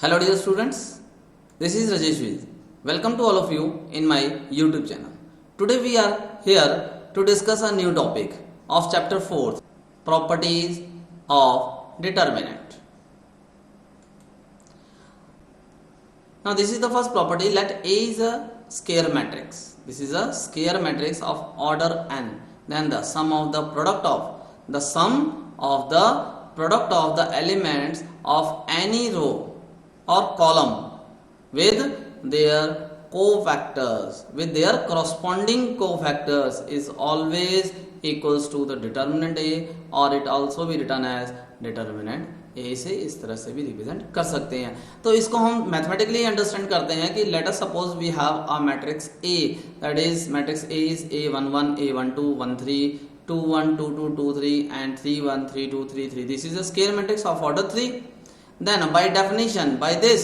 Hello dear students, this is Rajesh Viz. Welcome to all of you in my YouTube channel. Today we are here to discuss a new topic of chapter 4, properties of determinant. Now this is the first property. Let A is a square matrix. This is a square matrix of order n. Then the sum of the product of the elements of any row or column with their cofactors, with their corresponding cofactors is always equals to the determinant A, or it also be written as determinant A से इस तरह से भी represent कर सकते हैं. तो इसको हम मैथमेटिकली अंडरस्टैंड करते हैं कि let us suppose we have a matrix A, that is matrix A is A11 A12 13 21 22 23 and 31 32 33. This is a square matrix of order 3. Then by definition, by this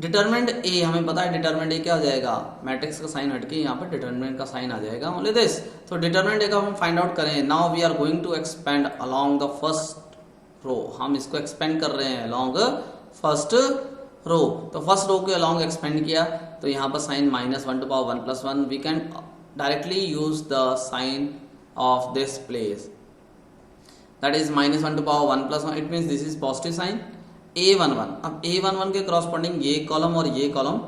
determinant A, हमें पता है determinant A क्या हो जाएगा, matrix का sign हटके यहाँ पर डिटरमिनेंट का साइन आ जाएगा, ओनली दिस. तो डिटरमिनेंट ए का हम फाइंड आउट करें. Now we are going to expand along the first row. हम इसको एक्सपेंड कर रहे हैं अलोंग फर्स्ट रो. तो फर्स्ट रो के अलोंग एक्सपेंड किया तो यहाँ पर sign -1 to power 1 plus 1. We can directly use the sign of this place, that is -1 to power 1 plus 1. It means this is positive sign A11. अब A11 के corresponding ये column और ये कॉलम,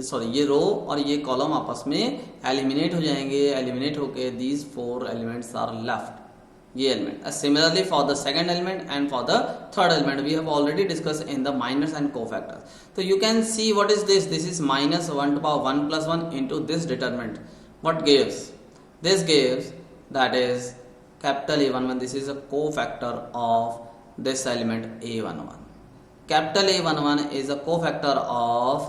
सॉरी ये रो और ये कॉलम आपस में एलिमिनेट हो जाएंगे. एलिमिनेट होके दीज 4 एलिमेंट्स आर लेफ्ट, ये element. Similarly for the second element and for the third element we have already discuss in the minus and cofactors. तो you can see what is this. This is -1 to power 1 plus 1 into this determinant. What gives? This gives, that is capital A11. This is a cofactor of this element A11. Capital A11 is a cofactor of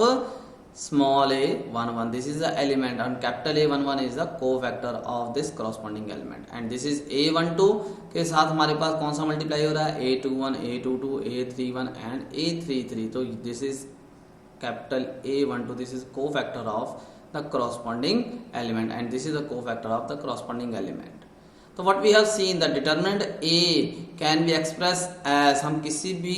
small a11. This is the element, and capital A11 is the cofactor of this corresponding element. And this is A12 के साथ हमारे पास कौन सा multiply हो रहा है, A21 A22 A31 and A33. तो this is capital A12. This is cofactor of the corresponding element, and this is the cofactor of the corresponding element. तो what we have seen, the determinant A can be expressed as, हम किसी भी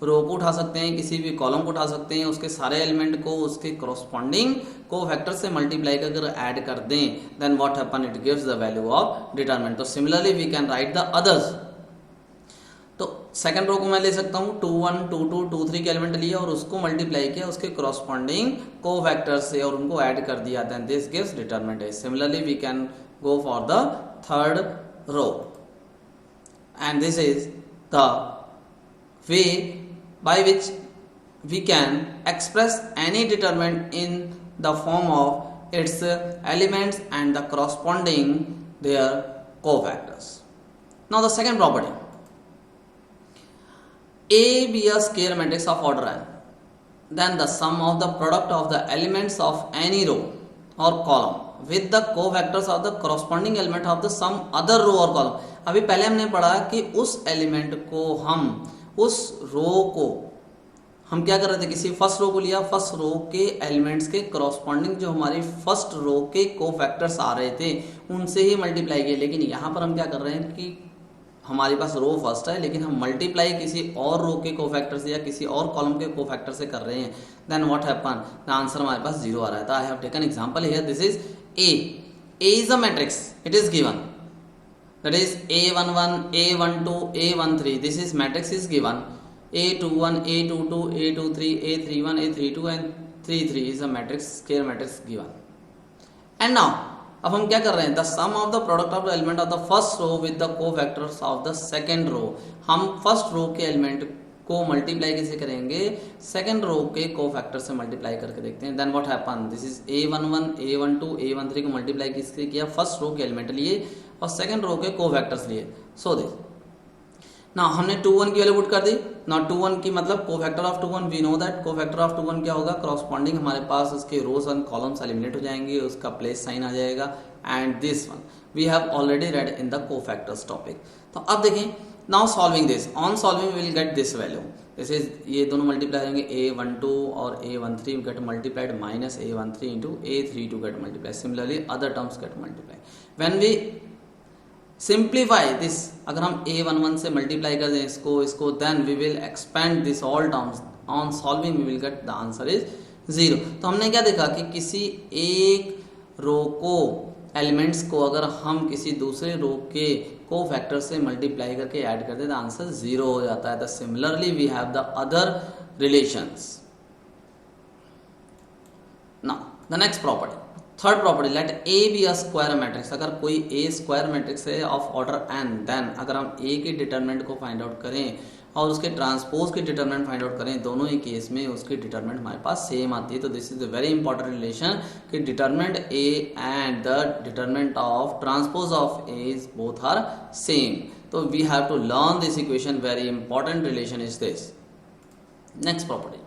रो को उठा सकते हैं, किसी भी कॉलम को उठा सकते हैं, उसके सारे एलिमेंट को उसके corresponding कोफैक्टर से मल्टीप्लाई कर ऐड कर दें, then what happen, it gives the value of determinant. तो similarly we can write the others. तो सेकंड रो को मैं ले सकता हूँ 2 1 2 2 2 3 के एलिमेंट लिया और उसको मल्टीप्लाई किया उसके corresponding कोफैक्टर से और उनको ऐड कर दिया, then this gives determinant A. Similarly we can go for the third row, and this is the way by which we can express any determinant in the form of its elements and the corresponding their cofactors. Now the second property, A be a square matrix of order n, then the sum of the product of the elements of any row or column with the cofactors of the corresponding element of the some other row or column. अभी पहले हमने पढ़ा कि उस element को हम, उस रो को हम क्या कर रहे थे, किसी फर्स्ट रो को लिया, फर्स्ट रो के एलिमेंट्स के करॉस्पॉन्डिंग जो हमारी फर्स्ट रो के कोफैक्टर्स आ रहे थे उनसे ही मल्टीप्लाई किए. लेकिन यहाँ पर हम क्या कर रहे हैं कि हमारे पास रो फर्स्ट है लेकिन हम मल्टीप्लाई किसी और रो के कोफैक्टर से या किसी और कॉलम के कोफैक्टर से कर रहे हैं. Then what happen, the answer हमारे पास 0 आ रहा है. तो I have taken example here. This is A. A is a matrix. It is given. That is A11 A12 A13. This is matrix is given. A21 A22 A23 A31 A32 and 33 is a matrix, square matrix given. And now अब हम क्या कर रहे हैं, the sum of the product of the element of the first row with the cofactors of the second row. हम first रो के element को multiply कैसे करेंगे, सेकंड रो के कोफैक्टर से मल्टीप्लाई करके देखते हैं. Then what happen, this is A11 A12 A13 को मल्टीप्लाई किससे किया, फर्स्ट रो के एलिमेंट लिए और सेकंड रो के कोफैक्टर्स लिए. सो दिस नाउ हमने 2 1 की वैल्यू पुट कर दी. नाउ 2 1 की मतलब cofactor of 2 1, we know that cofactor of 2 1 क्या होगा, करॉस्पॉन्डिंग हमारे पास उसके रोज एंड कॉलम्स एलिमिनेट हो जाएंगे, उसका प्लेस साइन आ जाएगा. And this one we have already read in the cofactors topic. तो अब देखें, now solving this, on solving we will get this value. This is, ये दोनों मल्टीप्लाई होंगे, A12 और A13 get multiplied minus A13 into A32 get multiply. Similarly other terms get multiply. When we simplify this, अगर हम A11 से multiply कर दें इसको, then we will expand this all terms on solving we will get the answer is 0। तो हमने क्या देखा कि किसी एक रो को एलिमेंट्स को अगर हम किसी दूसरे रो के को फैक्टर से मल्टीप्लाई करके ऐड करते हैं तो आंसर 0 हो जाता है। Similarly we have the other relations. Now the next property, third property, let A be a square matrix. अगर कोई ए स्क्वायर मैट्रिक्स है ऑफ ऑर्डर एन, देन अगर हम ए के डिटरमिनेंट को फाइंड आउट करें और उसके ट्रांसपोज की डिटरमिनेंट फाइंड आउट करें, दोनों ही केस में उसकी डिटरमिनेंट हमारे पास सेम आती है। तो this is the very important relation कि determinant A and the determinant of transpose of A is both are same. तो we have to learn this equation, very important relation is this. Next property,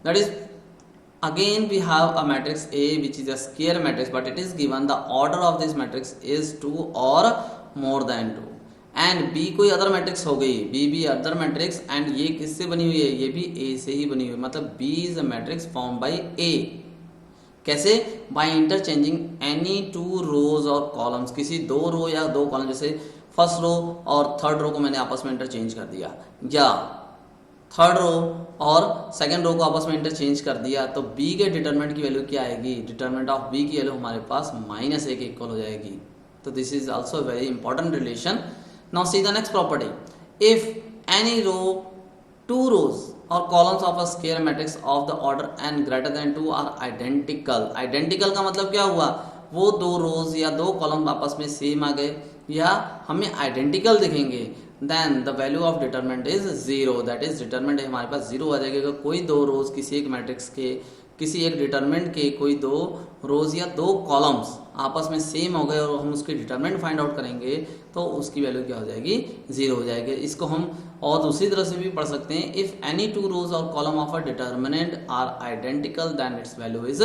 that is again we have a matrix A which is a square matrix, but it is given the order of this matrix is 2 or more than 2, and B कोई other matrix हो गई, B भी other matrix, and ये किससे बनी हुई है, ये भी A से ही बनी हुई है। मतलब B is a matrix formed by A। कैसे? by interchanging any two rows or columns, किसी दो रो या दो कॉलम, जैसे फर्स्ट रो और थर्ड रो को मैंने आपस में इंटरचेंज कर दिया, या थर्ड रो और सेकंड रो को आपस में इंटरचेंज कर दिया, तो b के डिटरमिनेंट की वैल्यू क्या आएगी, डिटरमिनेंट ऑफ b की वैल्यू हमारे पास -1 के इक्वल हो जाएगी। तो this is also very important relation. Now see the next property, if any row two rows और columns of a square matrix of the order n greater than 2 are identical. Identical का मतलब क्या हुआ, वो दो रोज या दो कॉलम आपस में सेम आ गए या हमें आइडेंटिकल दिखेंगे, then the value of determinant is 0। That is determinant हमारे पास 0 आ जाएगा। कोई दो रोज किसी एक मैट्रिक्स के, किसी एक डिटरमिनेंट के कोई दो रोज या दो कॉलम्स आपस में सेम हो गए और हम उसकी डिटरमिनेंट फाइंड आउट करेंगे तो उसकी वैल्यू क्या हो जाएगी, 0 हो जाएगी। इसको हम और दूसरी तरह से भी पढ़ सकते हैं, इफ एनी टू रोज और column of a determinant are identical then its value is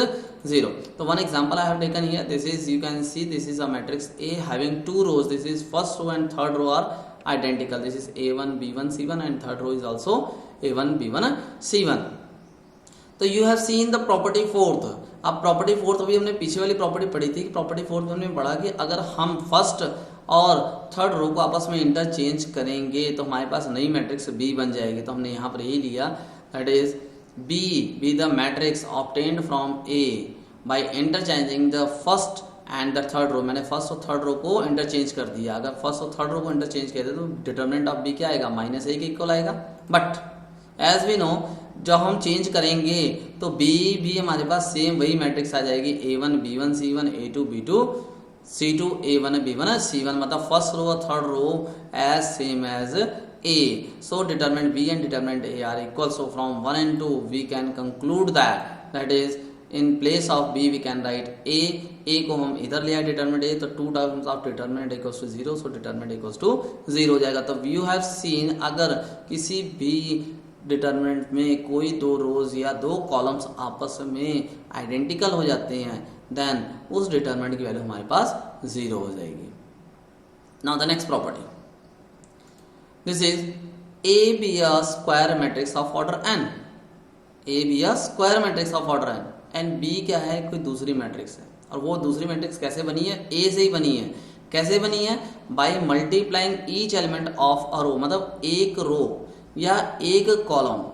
0। तो one example I have taken here, this is, you can see this is a matrix A having two rows, this is first row and third row are identical, this is a1 b1 c1 and third row is also a1 b1 c1। तो you have seen the property fourth। अब property fourth, अभी हमने पीछे वाली property पढ़ी थी कि property fourth में हमने पढ़ा कि अगर हम फर्स्ट और थर्ड रो को आपस में इंटरचेंज करेंगे तो हमारे पास नई मैट्रिक्स B बन जाएगी। तो हमने यहाँ पर यही लिया, that is B B the matrix obtained from A by interchanging the first and the third row. मैंने फर्स्ट और थर्ड रो को इंटरचेंज कर दिया। अगर फर्स्ट और थर्ड रो को इंटरचेंज किया तो डिटरमिनेंट ऑफ B क्या आएगा, -1 के इक्वल आएगा। बट एज वी नो, जब हम चेंज करेंगे तो B भी हमारे पास सेम वही मैट्रिक्स आ जाएगी, a1 b1 c1 a2 b2 c2 a1 b1 c1, मतलब फर्स्ट रो और third row as same as A। So determinant B and determinant A are equal. So from 1 and 2 we can conclude that is in place of B we can write A को हम इधर ले आए determinant A, तो 2 times of determinant equals to 0, so determinant equals to 0 हो जाएगा। तो you have scene, अगर किसी भी डिटरमिनेंट में कोई दो रोज या दो कॉलम्स आपस में आइडेंटिकल हो जाते हैं, देन उस डिटरमिनेंट की वैल्यू हमारे पास 0 हो जाएगी। Now the next property, this is A be a square matrix of order n। A be a square matrix of order n and B क्या है, कोई दूसरी मैट्रिक्स है, और वो दूसरी मैट्रिक्स कैसे बनी है, A से ही बनी है। कैसे बनी है, by multiplying each element of a row, मतलब एक रो या एक कॉलम,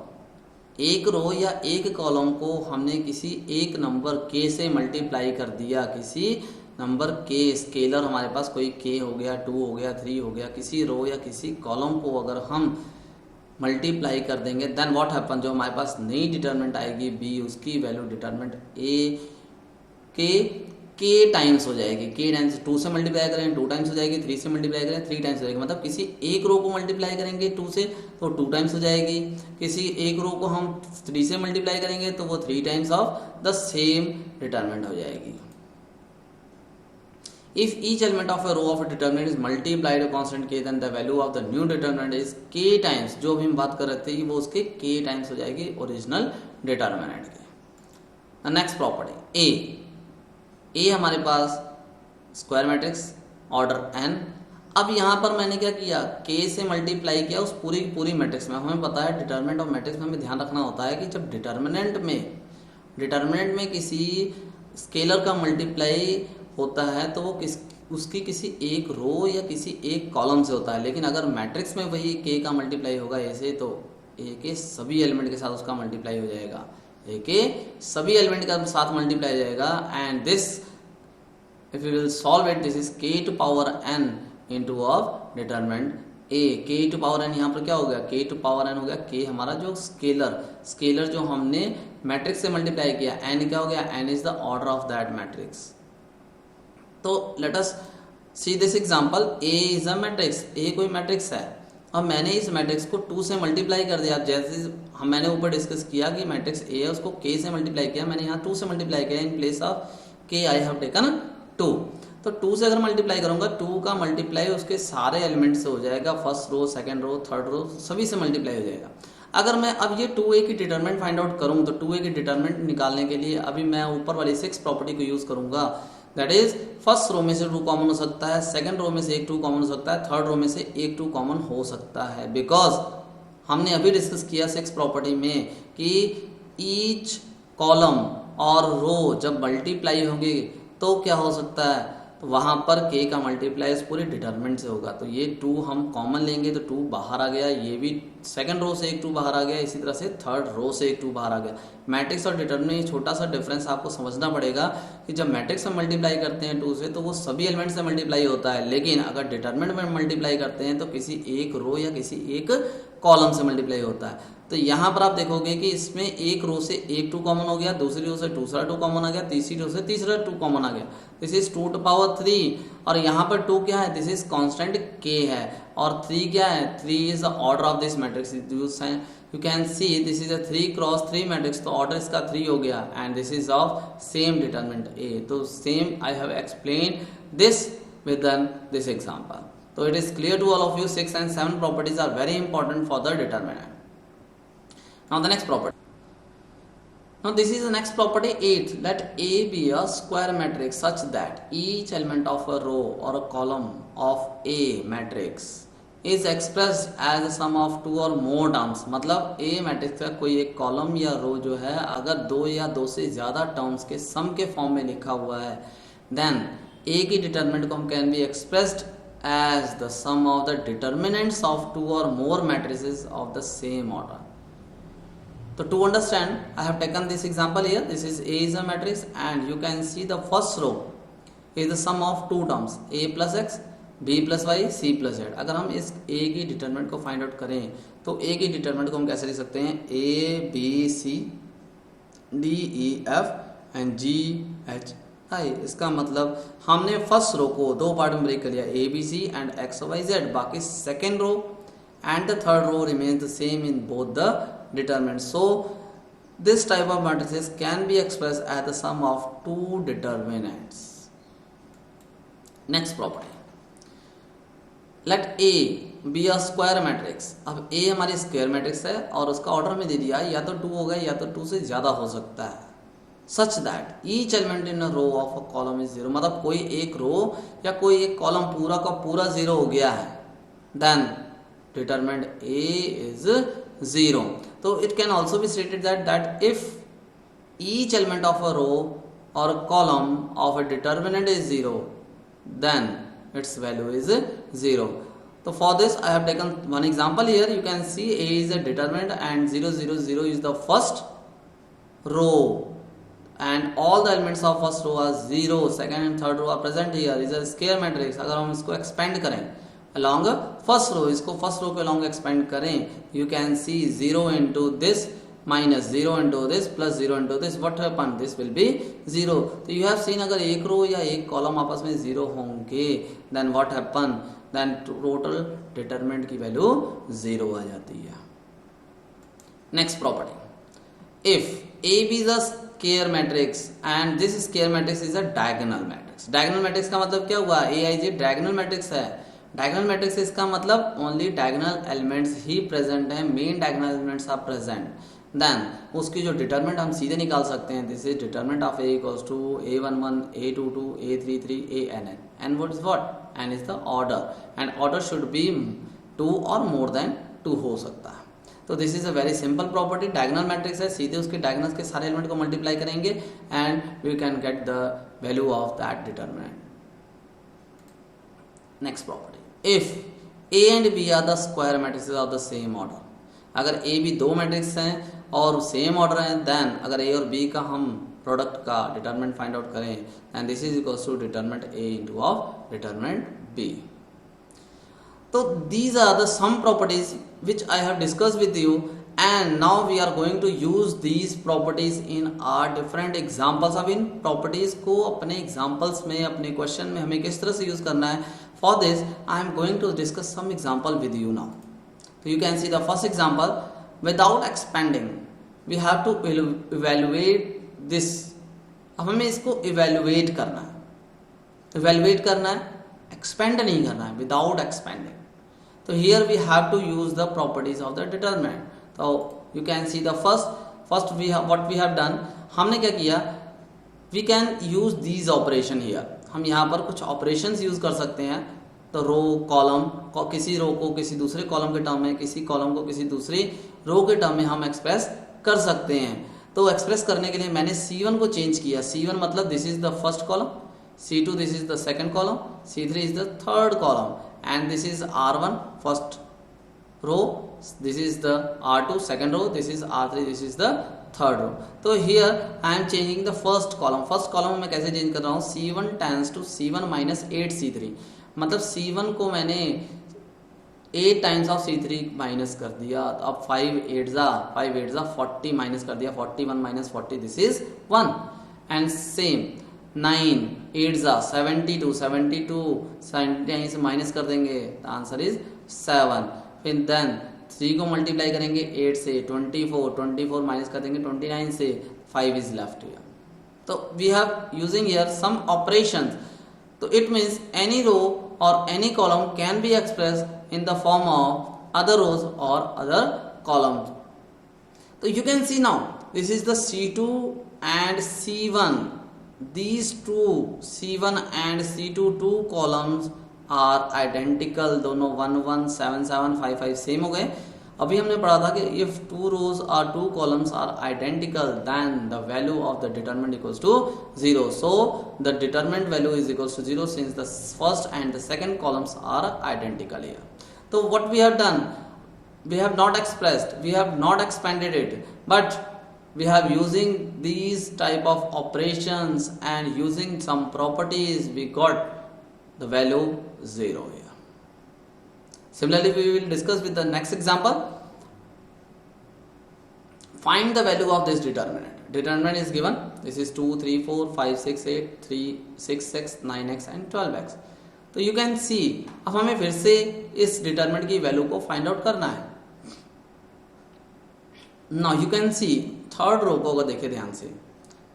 एक रो या एक कॉलम को हमने किसी एक नंबर k से मल्टीप्लाई कर दिया, किसी नंबर k, स्केलर हमारे पास कोई k हो गया, 2 हो गया, 3 हो गया, किसी रो या किसी कॉलम को अगर हम मल्टीप्लाई कर देंगे, देन व्हाट हैपन, जो हमारे पास नई डिटरमिनेंट आएगी B, उसकी वैल्यू डिटरमिनेंट A के k टाइम्स हो जाएगी। k टाइम्स 2 से मल्टीप्लाई करें 2 टाइम्स हो जाएगी, 3 से मल्टीप्लाई करें 3 टाइम्स हो जाएगी। मतलब किसी एक रो को मल्टीप्लाई करेंगे 2 से तो 2 टाइम्स हो जाएगी, किसी एक रो को हम 3 से मल्टीप्लाई करेंगे तो वो 3 times of the same determinant हो जाएगी। If each element of a row of a determinant is multiplied a constant k, then the value of the new determinant is k times, जो भी हम बात कर रहे थे वो उसके k टाइम्स हो जाएगी ओरिजिनल डिटरमिनेंट के। नेक्स्ट प्रॉपर्टी A हमारे पास स्क्वायर मैट्रिक्स ऑर्डर n। अब यहाँ पर मैंने क्या किया, k से मल्टीप्लाई किया उस पूरी की पूरी मैट्रिक्स में। हमें पता है डिटरमिनेंट ऑफ मैट्रिक्स में हमें ध्यान रखना होता है कि जब डिटरमिनेंट में किसी स्केलर का मल्टीप्लाई होता है तो वो उसकी किसी एक रो या किसी एक कॉलम से होता है, लेकिन अगर मैट्रिक्स में वही k का मल्टीप्लाई होगा A से तो ए के सभी एलिमेंट के साथ उसका मल्टीप्लाई हो जाएगा, ए के सभी एलिमेंट के साथ मल्टीप्लाई हो जाएगा। And this if we will solve it, this is k to power n into of determinant a। k to power n यहाँ पर क्या हो गया, k to power n हो गया, k हमारा जो स्केलर जो हमने मैट्रिक्स से मल्टीप्लाई किया, n क्या हो गया, n is the order of that matrix. तो let us see this example, a is a matrix, a कोई मैट्रिक्स है और मैंने इस मैट्रिक्स को 2 से मल्टीप्लाई कर दिया। जैसे हम मैंने ऊपर डिस्कस किया कि मैट्रिक्स a है, उसको k से मल्टीप्लाई किया, मैंने यहाँ 2 से मल्टीप्लाई किया, in place of k I have taken 2। तो 2 से अगर मल्टीप्लाई करूंगा, 2 का मल्टीप्लाई उसके सारे एलिमेंट से हो जाएगा, first row, second row, third row, सभी से मल्टीप्लाई हो जाएगा। अगर मैं अब ये 2a की डिटरमिनेंट फाइंड आउट करूं, तो 2a की डिटरमिनेंट निकालने के लिए अभी मैं ऊपर वाली 6 प्रॉपर्टी को यूज करूंगा। दैट इज फर्स्ट रो में से 2 कॉमन हो सकता है, सेकंड रो में से एक 2 कॉमन हो सकता है, थर्ड रो में से एक 2 कॉमन हो सकता है। बिकॉज हमने अभी डिस्कस किया 6 प्रॉपर्टी में कि ईच कॉलम और रो जब मल्टीप्लाई होंगे तो क्या हो सकता है, तो वहां पर k का मल्टीप्लाई इस पूरे डिटरमिनेंट से होगा। तो ये 2 हम कॉमन लेंगे तो 2 बाहर आ गया, ये भी सेकंड रो से एक 2 बाहर आ गया, इसी तरह से थर्ड रो से एक 2 बाहर आ गया। मैट्रिक्स और डिटरमिनेंट ये छोटा सा डिफरेंस आपको समझना पड़ेगा कि जब मैट्रिक्स में मल्टीप्लाई करते हैं 2 से तो वो सभी एलिमेंट से मल्टीप्लाई होता है, लेकिन अगर डिटरमिनेंट में मल्टीप्लाई करते हैं तो किसी एक रो या किसी एक कॉलम से मल्टीप्लाई होता है। तो यहाँ पर आप देखोगे कि इसमें एक रो से एक 2 कॉमन हो गया, दूसरी रो से दूसरा 2 कॉमन आ गया, तीसरी रो से तीसरा 2 कॉमन आ गया। दिस इज 2 to power 3 और यहाँ पर 2 क्या है, दिस इज कांस्टेंट k है, और 3 क्या है, 3 is the order of this matrix. You can see this is a 3x3 matrix, तो ऑर्डर इसका 3 हो गया, and this is of same determinant a। तो same I have explain this with this example. तो it is clear to all of you 6 and 7 properties are very important for the determinant. Now the next property. Now this is the next property 8. Let A be a square matrix such that each element of a row or a column of A matrix is expressed as a sum of 2 or more terms। मतलब A matrix का कोई एक column या रो जो है अगर 2 या 2 से ज़्यादा टर्म्स के सम के फॉर्म में लिखा हुआ है, then A की डिटरमिनेंट को हम can be expressed as the sum of the determinants of 2 or more matrices of the same order. So to understand, I have taken this example here. This is A is a matrix and you can see the first row is the sum of 2 terms, A plus X, B plus Y, C plus Z। अगर हम इस A की determinant को find out करें तो A की determinant को हम कैसे लिख सकते हैं, A B C D E F and G H I। इसका मतलब हमने फर्स्ट रो को 2 पार्ट में ब्रेक कर लिया, A B C and X Y Z। बाकी second row and the third row remains the same in both the determinants. So this type of matrices can be expressed as the sum of 2 determinants. Next property, let A be a square matrix। अब A हमारी square matrix है और उसका order में दे दिया या तो 2 होगा या तो 2 से ज्यादा हो सकता है, such that each element in a row of a column is 0। मतलब कोई एक रो या कोई एक कॉलम पूरा का पूरा 0 हो गया है, then determinant A is 0। So it can also be stated that if each element of a row or a column of a determinant is 0, then its value is 0। So for this I have taken one example here. You can see A is a determinant and 0 0 0 is the first row and all the elements of first row are 0, second and third row are present here। is a square matrix। अगर हम इसको expand करें along first row, इसको first row के along expand करें, you can C 0 into this minus 0 into this plus 0 into this, what happen, this will be 0। तो you have seen अगर एक रो या एक कॉलम आपस में 0 होंगे then what happen, then total determinant की वैल्यू 0 आ जाती है। Next property, if A be is a square matrix and this square matrix is a diagonal matrix। diagonal matrix का मतलब क्या हुआ, AIJ diagonal matrix है। डायगोनल मैट्रिक्स इसका मतलब ओनली डायगोनल एलिमेंट्स ही प्रेजेंट हैं, main diagonal elements are present, then उसकी जो डिटरमिनेंट हम सीधे निकाल सकते हैं। This is determinant of A equals to A11 A22 A33 AN। N what is what, n is the order and order should be 2 और more than 2 हो सकता है। तो this is a very simple property. Diagonal matrix है, सीधे उसके diagonals के सारे एलिमेंट को मल्टीप्लाई करेंगे and we can get the value of that determinant. Next property, if A and B are the square matrices of the same order। अगर A B दो matrix हैं और सेम ऑर्डर हैं, then अगर ए और B का हम प्रोडक्ट का डिटरमिनेंट फाइंड आउट करें, and this is equals to determinant A into of determinant B. So these are the some properties which I have discussed with you, and now we are going to use these properties in our different examples. अब इन properties को अपने examples में, अपने question में हमें किस तरह से use करना है. For this I am going to discuss some example with you now. So you can see the first example. Without expanding we have to evaluate this. अब हमें इसको evaluate करना है. evaluate करना है, expand नहीं करना है. without expanding. So here we have to use the properties of the determinant. So you can see the first we have what we have done. हमने क्या किया, we can use these operation here. हम यहाँ पर कुछ operations use कर सकते हैं. तो रो कॉलम, किसी रो को किसी दूसरे कॉलम के टर्म में, किसी कॉलम को किसी दूसरी रो के टर्म में हम एक्सप्रेस कर सकते हैं. तो एक्सप्रेस करने के लिए मैंने C1 को चेंज किया. C1 मतलब this is the first column, C2 this is the second column, C3 is the third column, and this is R1 first row, this is the R2 second row, this is R3, this is the third row. तो here I am changing the first column. first column में कैसे change कर रहा हूँ, C1 tends to C1 minus 8 C3. मतलब C1 को मैंने 8 times of C3 minus कर दिया. तो अब 5 8 जा 40 माइनस कर दिया, 41 minus 40 this is 1. And same 9 8 जा 72 79 से माइनस कर देंगे, द आंसर इज 7. फिर देन 3 को मल्टीप्लाई करेंगे 8 से, 24 माइनस कर देंगे 29 से, 5 इज लेफ्ट हियर. तो we have using here some operations. तो इट मींस एनी रो और any column can be express in the form of other rows और अदर कॉलम्स. तो you can see now this is the C2 and C1. These two C1 and C2 two columns are identical. दोनों 1 1 7 7 5 5 same हो गए. अभी हमने पढ़ा था कि if two rows or two columns are identical then the value of the determinant equals to 0. So the determinant value is equals to 0 since the first and the second columns are identical here. So what we have done, we have not expressed, we have not expanded it, but we have using these type of operations and using some properties we got the value 0 here. Similarly we will discuss with the next example. Find the value of this determinant. Determinant is given, this is 2 3 4 5 6 8 3 6 6 9x and 12x. तो you can see अब हमें फिर से इस determinant की value को find out करना है. Now you can see third row को अगर देखें ध्यान से,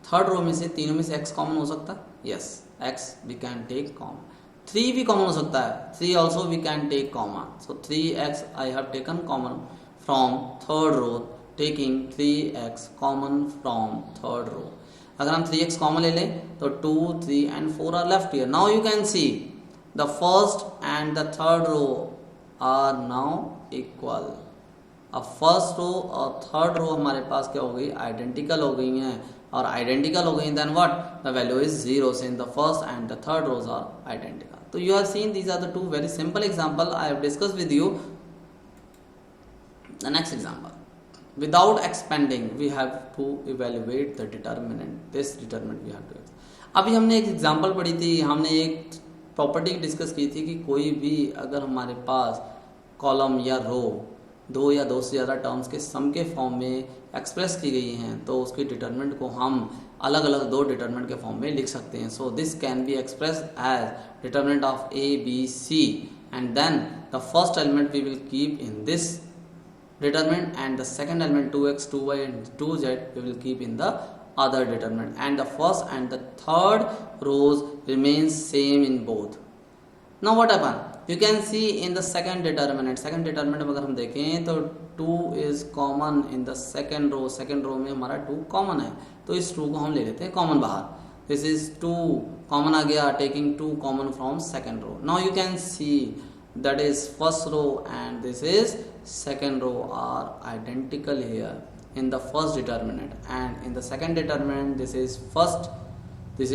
थर्ड रो में से तीनों में से x कॉमन हो सकता है. Yes, x we can take common. 3 भी कॉमन हो सकता है, 3 also we can take common. So 3x I have taken common from third row, taking 3x common from third row. अगर हम 3x कॉमन ले लें तो 2 3 and 4 are left here. Now you can see the first and the third row are now equal. अब first row और third रो हमारे पास क्या हो गई, आइडेंटिकल हो गई हैं. और आइडेंटिकल हो गई then what, the value is 0 since the first and the third rows are identical. तो you have seen these are the two very simple example I have discussed with you. The next example, without expanding we have to evaluate the determinant. This determinant we have to. अभी हमने एक example पढ़ी थी, हमने एक property discuss की थी कि कोई भी अगर हमारे पास कॉलम या रो दो या दो से ज़्यादा टर्म्स के सम के फॉर्म में एक्सप्रेस की गई हैं तो उसके डिटरमिनेंट को हम अलग अलग दो डिटरमिनेंट के फॉर्म में लिख सकते हैं. So this can be express as determinant of A B C and then the first element we will keep in this determinant and the second element 2x 2y and 2z we will keep in the other determinant, and the first and the third rows remains same in both. Now what happen, you can see in the second determinant में अगर हम देखें तो 2 is common in the second row में हमारा 2 common है तो इस 2 को हम ले लेते हैं common बाहर. This is 2 common आ गया, taking 2 common from second row. Now you can see that is first row and this is second row are identical here in the first determinant, and in the second determinant this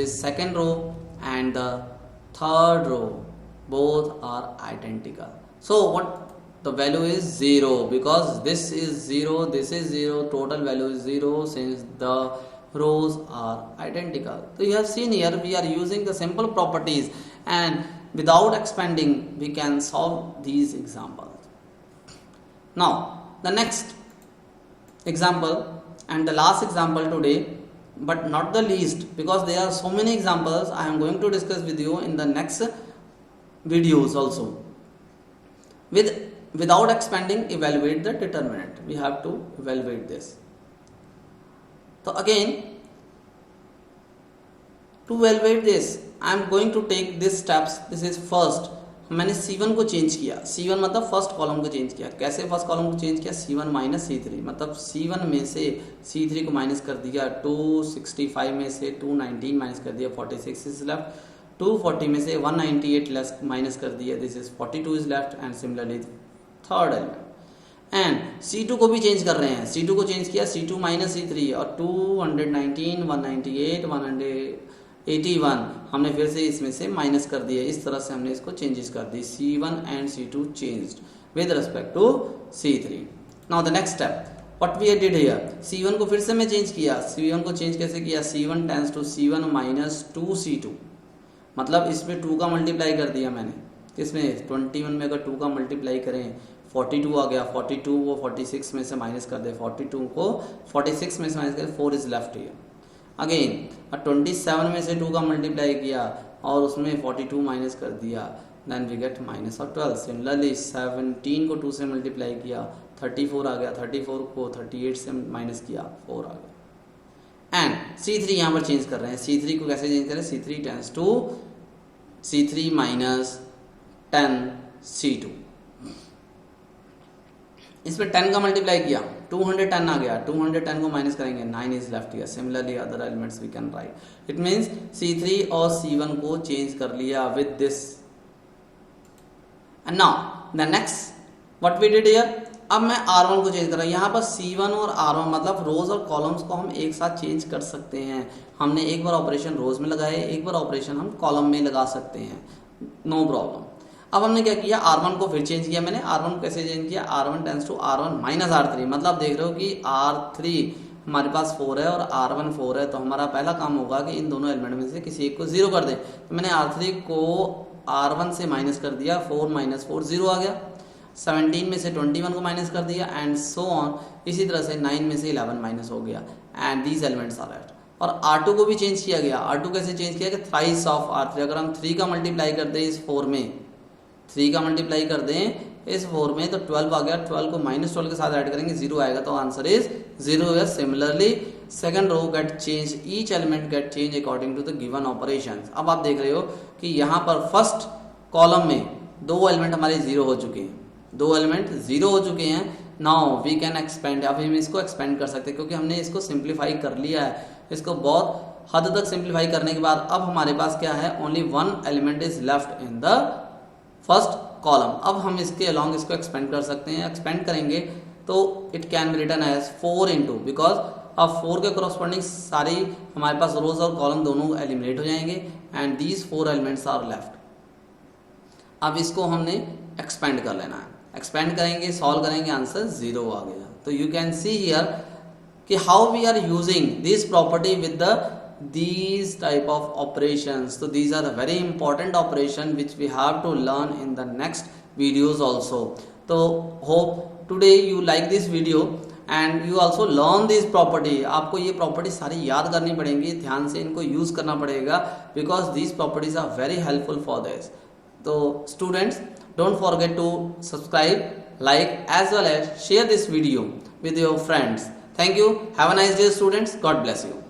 is second row and the third row both are identical. So what the value is 0 because this is 0, this is 0, total value is 0 since the rows are identical. So you have seen here we are using the simple properties and without expanding we can solve these examples. Now the next example and the last example today, but not the least, because there are so many examples I am going to discuss with you in the next videos also. Without expanding, evaluate the determinant. We have to evaluate this. So again, to evaluate this I am going to take these steps. This is first, मैंने C1 को change किया. C1 मतलब first column को change किया. कैसे first column को change किया? C1 minus C3, मतलब C1 में से C3 को माइनस कर दिया. 265 में से 219 माइनस कर दिया, 46 इज लेफ्ट. 240 में से 198 लेस माइनस कर दिया, this is 42 is left. And similarly third element. And C2 को भी चेंज कर रहे हैं. C2 को चेंज किया, C2 माइनस C3 और 219, 198, 181 हमने फिर से इसमें से माइनस कर दिया. इस तरह से हमने इसको चेंजेस कर दी. C1 and C2 changed with respect to C3. Now the next step what we did here, C1 को फिर से मैं चेंज किया. C1 को चेंज कैसे किया? C1 tends to C1 minus 2C2, मतलब इसमें 2 का मल्टीप्लाई कर दिया मैंने. इसमें 21 में अगर 2 का मल्टीप्लाई करें 42 आ गया. 42 को 46 में से माइनस कर दे, 42 को 46 में से माइनस कर, 4 इज लेफ्ट हियर. अगेन 27 में से 2 का मल्टीप्लाई किया और उसमें 42 माइनस कर दिया, then we get minus of 12. Similarly 17 को 2 से मल्टीप्लाई किया, 34 आ गया. 34 को 38 से माइनस किया, 4 आ गया. एंड C3 यहाँ पर चेंज कर रहे हैं. C3 को कैसे चेंज करें? C3 tends to C3 minus 10 C2. इसमें 10 का मल्टीप्लाई किया, 210 आ गया. 210 को माइनस करेंगे, 9 is left here. Similarly other elements we can write. It means C3 और C1 को चेंज कर लिया with this. And now the next what we did here, अब मैं R1 को चेंज कर रहा हूं. यहाँ पर C1 और R1 मतलब रोज और कॉलम्स को हम एक साथ चेंज कर सकते हैं. हमने एक बार ऑपरेशन रोज में लगाए, एक बार ऑपरेशन हम कॉलम में लगा सकते हैं, नो प्रॉब्लम. अब हमने क्या किया, R1 को फिर चेंज किया मैंने. R1 को कैसे चेंज किया? R1 tends to R1 minus R3, मतलब देख रहे हो कि R3 हमारे पास 4 है और R1 4 है. तो हमारा पहला काम होगा कि इन दोनों एलिमेंट में से किसी एक को 0 कर दे. तो मैंने R3 को R1 से माइनस कर दिया, 4 माइनस 4 0 आ गया. 17 में से 21 को माइनस कर दिया एंड सो ऑन. इसी तरह से 9 में से 11 माइनस हो गया and these elements are right. और R2 को भी चेंज किया गया. R2 कैसे चेंज किया कि थ्राइस ऑफ R3. अगर हम 3 का मल्टीप्लाई कर दें इस 4 में, 3 का मल्टीप्लाई कर दें इस 4 में तो 12 आ गया. 12 को माइनस 12 के साथ ऐड करेंगे, 0 आएगा. तो answer is 0. Similarly second row get change, each element get change according to the given operations. अब आप देख रहे हो कि यहाँ पर फर्स्ट कॉलम में 2 एलिमेंट हमारे 0 हो चुके हैं. 2 एलिमेंट 0 हो चुके हैं. Now we can expand. अब हम इसको एक्सपेंड कर सकते हैं क्योंकि हमने इसको सिंप्लीफाई कर लिया है. इसको बहुत हद तक सिंप्लीफाई करने के बाद अब हमारे पास क्या है, only 1 element is left in the first column. अब हम इसके अलॉन्ग इसको एक्सपेंड कर सकते हैं. एक्सपेंड करेंगे तो it can be written as 4 into, because अब 4 के करस्पॉन्डिंग सारी हमारे पास रोज और कॉलम दोनों एलिमिनेट हो जाएंगे and these 4 elements are left. अब इसको हमने एक्सपेंड कर लेना है. एक्सपेंड करेंगे, सॉल्व करेंगे, आंसर 0 आ गया. तो यू कैन सी हियर कि how we are using this property with the these type of operations. So these are the very important operation which we have to learn in the next videos also. So hope today you like this video and you also learn this property. आपको ये property सारी याद करनी पड़ेंगी, ध्यान से इनको use करना पड़ेगा because these properties are very helpful for this. So students, don't forget to subscribe, like as well as share this video with your friends. Thank you. Have a nice day students. God bless you.